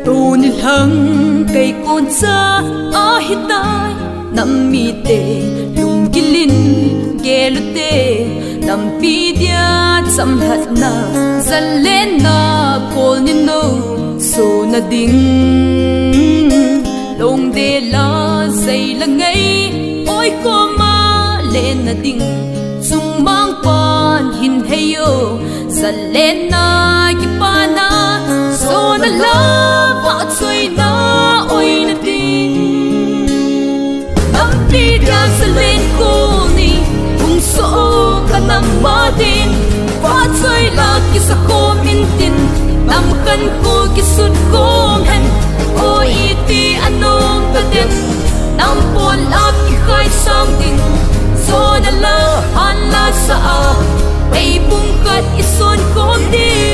tu ni hang cây con cha a hitai nam mi te lung gilin gelute nam pi dia cham hat na zal len na kol ni no so na ding long de la say la ngai oi ko ma len na ding sung mang pan hin heyo zal len na ki pa na so na la pa choi na oi na ding nam pi dia zal len ko ni kung so ka nam ma din pa choi la ki sa ko min tin nam kan ko ki sut ko hen o iti anong ka den nam pon la ki khai sang din so na la an la sa a ay bung kat ison ko din